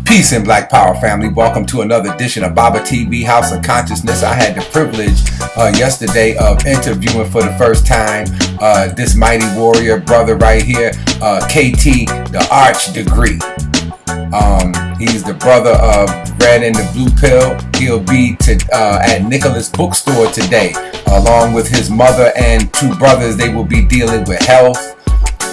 Peace and Black Power family. Welcome to another edition of Baba TV House of Consciousness. I had the privilege yesterday of interviewing for the first time this mighty warrior brother right here, KT, the Arch Degree. He's the brother of Red and the Blue Pill. He'll be at Nicholas Bookstore today, along with his mother and two brothers. They will be dealing with health,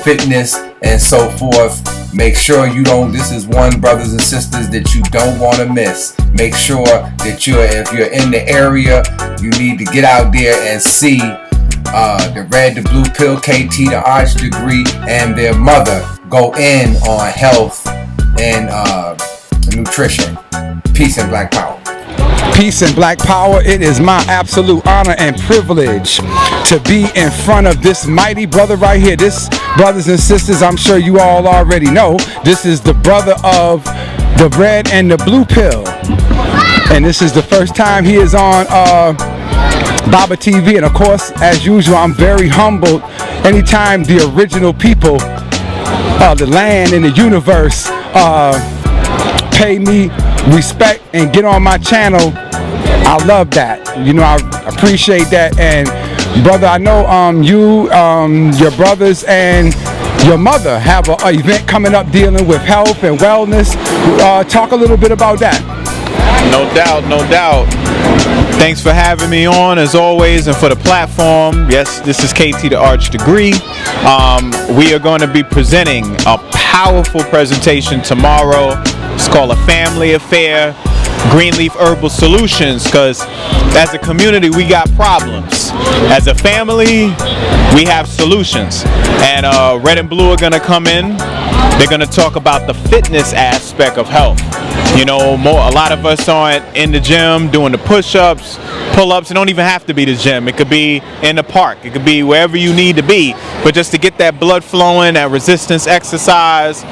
fitness, and so forth. Make sure you don't, this is one, brothers and sisters, that you don't want to miss. Make sure that if you're in the area, you need to get out there and see the Red, the Blue Pill, KT, the Arch Degree, and their mother go in on health and nutrition. Peace and Black Power. Peace and Black Power. It is my absolute honor and privilege to be in front of this mighty brother right here. This, brothers and sisters, I'm sure you all already know, this is the brother of the Red and the Blue Pill. And this is the first time he is on Baba TV. And of course, as usual, I'm very humbled anytime the original people, the land and the universe, pay me respect and get on my channel. I love that. You know, I appreciate that. And brother, I know you, your brothers, and your mother have an event coming up dealing with health and wellness. Talk a little bit about that. No doubt, no doubt. Thanks for having me on, as always, and for the platform. Yes, this is KT, the Arch Degree. We are going to be presenting a powerful presentation tomorrow. It's called A Family Affair, Greenleaf Herbal Solutions, because as a community, we got problems. As a family, we have solutions. And Red and Blue are going to come in. They're going to talk about the fitness aspect of health. You know, a lot of us aren't in the gym doing the push-ups, pull-ups. It don't even have to be the gym. It could be in the park. It could be wherever you need to be. But just to get that blood flowing, that resistance exercise,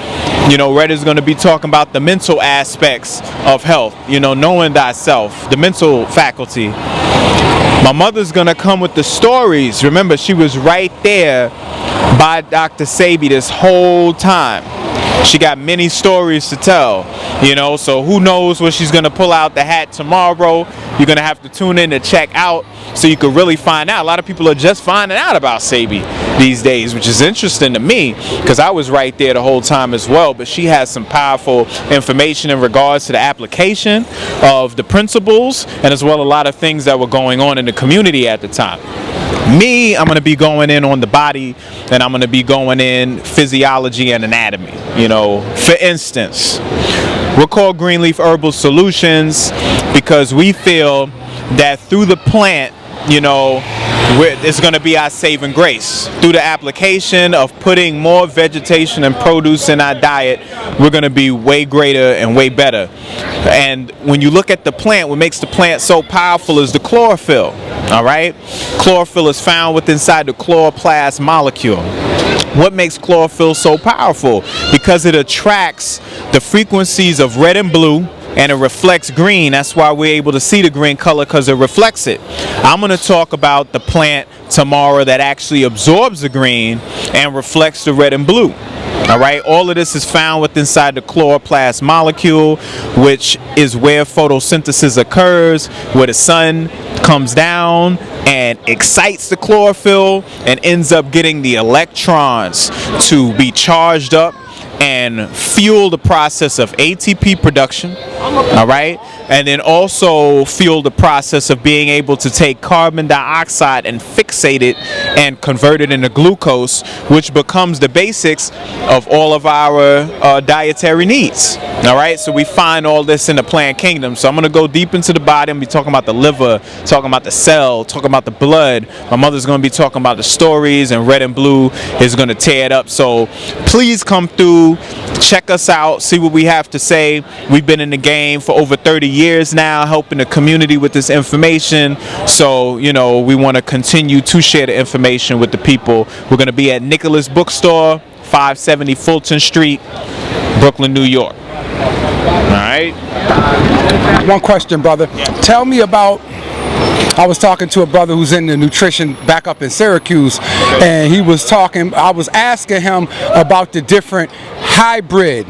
you know, Red is going to be talking about the mental aspects of health. You know, knowing thyself, the mental faculty. My mother's going to come with the stories. Remember, she was right there by Dr. Sebi this whole time. She got many stories to tell, you know, so who knows what she's going to pull out the hat tomorrow. You're going to have to tune in to check out so you can really find out. A lot of people are just finding out about Sebi these days, which is interesting to me because I was right there the whole time as well. But she has some powerful information in regards to the application of the principles and as well a lot of things that were going on in the community at the time. Me, I'm going to be going in on the body, and I'm going to be going in physiology and anatomy. You know, for instance, we're called Greenleaf Herbal Solutions because we feel that through the plant, you know, it's going to be our saving grace. Through the application of putting more vegetation and produce in our diet, we're going to be way greater and way better. And when you look at the plant, what makes the plant so powerful is the chlorophyll. All right? Chlorophyll is found within inside the chloroplast molecule. What makes chlorophyll so powerful? Because it attracts the frequencies of red and blue, and it reflects green. That's why we're able to see the green color, because it reflects it. I'm going to talk about the plant tomorrow that actually absorbs the green and reflects the red and blue. All right, all of this is found within inside the chloroplast molecule, which is where photosynthesis occurs, where the sun comes down and excites the chlorophyll and ends up getting the electrons to be charged up and fuel the process of ATP production, all right, and then also fuel the process of being able to take carbon dioxide and fixate it and convert it into glucose, which becomes the basics of all of our dietary needs. All right, so we find all this in the plant kingdom. So I'm going to go deep into the body. I'm going to be talking about the liver, talking about the cell, talking about the blood. My mother's going to be talking about the stories, and Red and Blue is going to tear it up. So please come through, check us out, see what we have to say. We've been in the game for over 30 years now, helping the community with this information. So, you know, we want to continue to share the information with the people. We're going to be at Nicholas Bookstore, 570 Fulton Street, Brooklyn, New York. All right. One question, brother. Yeah. Tell me about I was talking to a brother who's in the nutrition back up in Syracuse, and he was talking. I was asking him about the different hybrid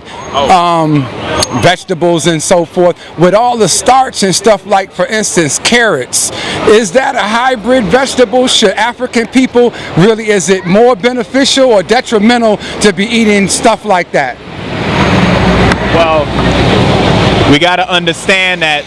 vegetables and so forth with all the starch and stuff, like for instance carrots. Is that a hybrid vegetable? Should African people really, is it more beneficial or detrimental to be eating stuff like that? Well, we got to understand that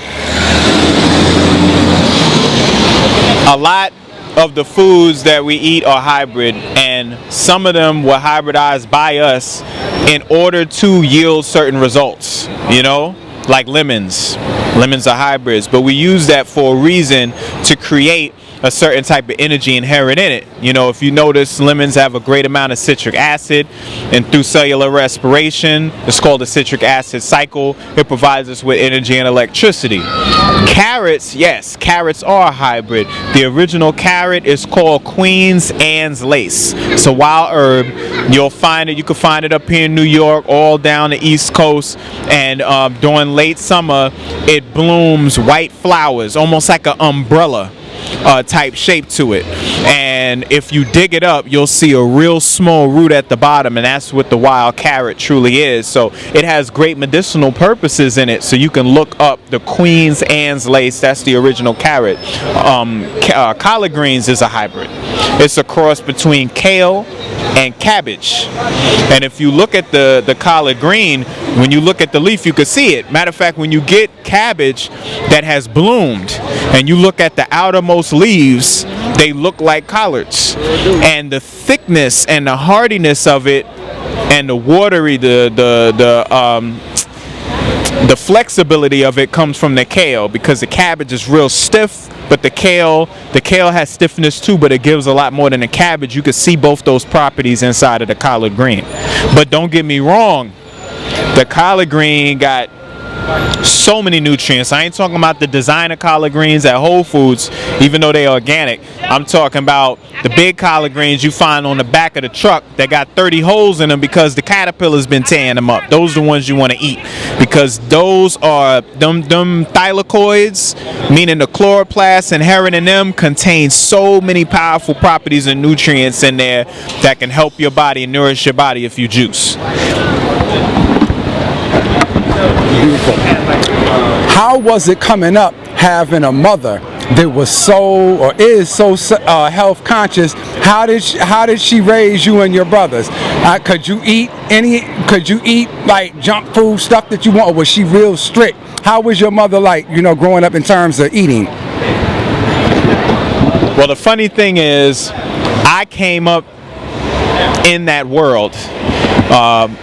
a lot of the foods that we eat are hybrid, and some of them were hybridized by us in order to yield certain results, you know, like lemons. Lemons are hybrids, but we use that for a reason, to create a certain type of energy inherent in it. You know, if you notice, lemons have a great amount of citric acid, and through cellular respiration, it's called the citric acid cycle. It provides us with energy and electricity. Carrots, yes, carrots are a hybrid. The original carrot is called Queen's Anne's lace. It's a wild herb. You'll find it, you can find it up here in New York, all down the East Coast, and during late summer, it blooms white flowers, almost like an umbrella type shape to it, and if you dig it up, you'll see a real small root at the bottom, and that's what the wild carrot truly is. So it has great medicinal purposes in it. So you can look up the Queen's Anne's lace. That's the original carrot. Collard greens is a hybrid. It's a cross between kale and cabbage, and if you look at the collard green, when you look at the leaf, you can see it. Matter of fact, when you get cabbage that has bloomed and you look at the outermost leaves, they look like collards, and the thickness and the hardiness of it, and the watery, the flexibility of it comes from the kale, because the cabbage is real stiff, but the kale has stiffness too, but it gives a lot more than the cabbage. You can see both those properties inside of the collard green. But don't get me wrong, the collard green got so many nutrients. I ain't talking about the designer collard greens at Whole Foods, even though they organic. I'm talking about the big collard greens you find on the back of the truck that got 30 holes in them because the caterpillar's been tearing them up. Those are the ones you want to eat, because those are them thylakoids, meaning the chloroplasts inherent in them, contain so many powerful properties and nutrients in there that can help your body and nourish your body if you juice. Beautiful. How was it coming up having a mother that was is so health conscious? How did she raise you and your brothers? Could you eat like junk food stuff that you want, or was she real strict? How was your mother like, growing up in terms of eating? Well, the funny thing is, I came up in that world.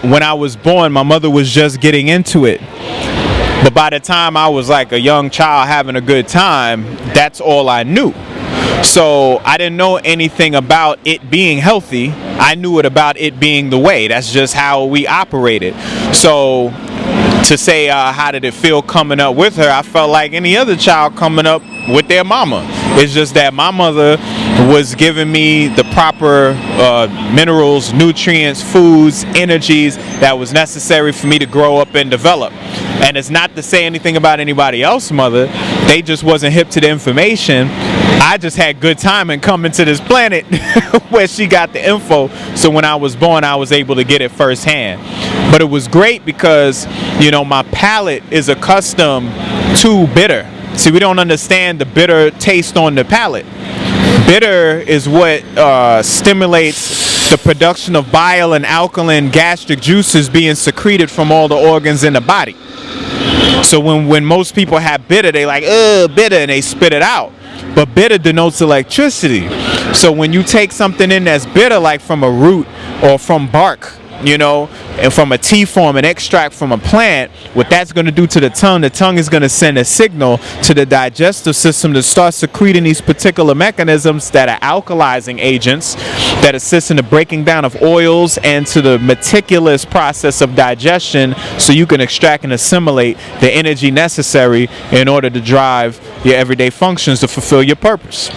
When I was born, my mother was just getting into it. But by the time I was like a young child having a good time, that's all I knew. So I didn't know anything about it being healthy. I knew it about it being the way. That's just how we operated. So to say how did it feel coming up with her, I felt like any other child coming up with their mama. It's just that my mother was giving me the proper minerals, nutrients, foods, energies that was necessary for me to grow up and develop. And it's not to say anything about anybody else's mother. They just wasn't hip to the information. I just had good timing coming to this planet where she got the info. So when I was born, I was able to get it firsthand. But it was great because, my palate is accustomed to bitter. See, we don't understand the bitter taste on the palate. Bitter is what stimulates the production of bile and alkaline gastric juices being secreted from all the organs in the body. So when most people have bitter, they like, bitter, and they spit it out. But bitter denotes electricity. So when you take something in that's bitter, like from a root or from bark, and from a tea form, an extract from a plant, what that's going to do to the tongue is going to send a signal to the digestive system to start secreting these particular mechanisms that are alkalizing agents that assist in the breaking down of oils and to the meticulous process of digestion, so you can extract and assimilate the energy necessary in order to drive your everyday functions to fulfill your purpose.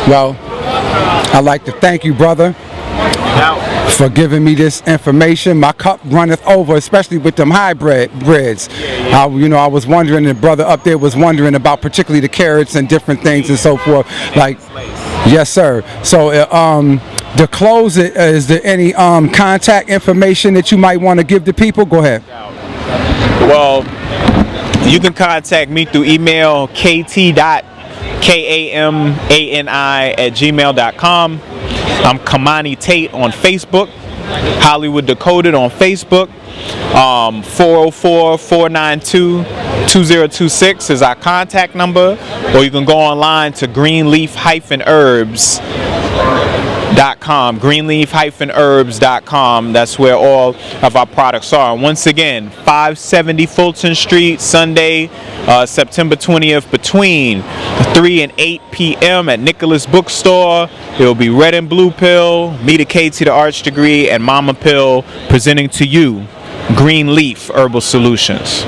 Well, I'd like to thank you, brother, for giving me this information. My cup runneth over, especially with them hybrids. I was wondering, the brother up there was wondering about particularly the carrots and different things and so forth. Like, yes, sir. So, to close it, is there any contact information that you might want to give the people? Go ahead. Well, you can contact me through email kt.kamani@gmail.com. I'm Kamani Tate on Facebook, Hollywood Decoded on Facebook. 404-492-2026 is our contact number, or you can go online to greenleaf-herbs.com, greenleaf-herbs.com. That's where all of our products are. And once again, 570 Fulton Street, Sunday, September 20th, between 3 and 8 p.m. at Nicholas Bookstore. It will be Red and Blue Pill, me to KT the Arch Degree, and Mama Pill presenting to you Green Leaf Herbal Solutions.